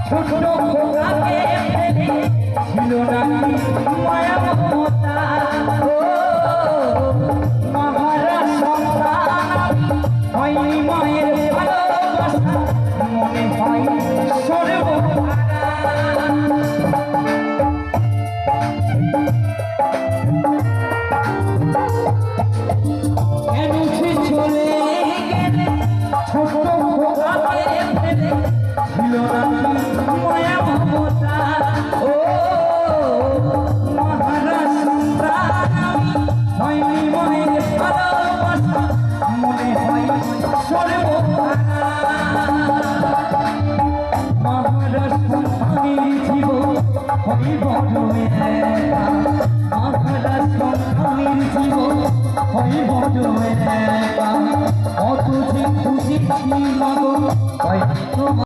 ছোট খোকাকে ফেলে ছিল না মায়া মমতা ও মহারা সন্তান হয়নি মায়ের ভালোবাসা মনে হয় সর্বহারা কেন সে চলে গেলে ছোট খোকাকে ফেলে ছিল না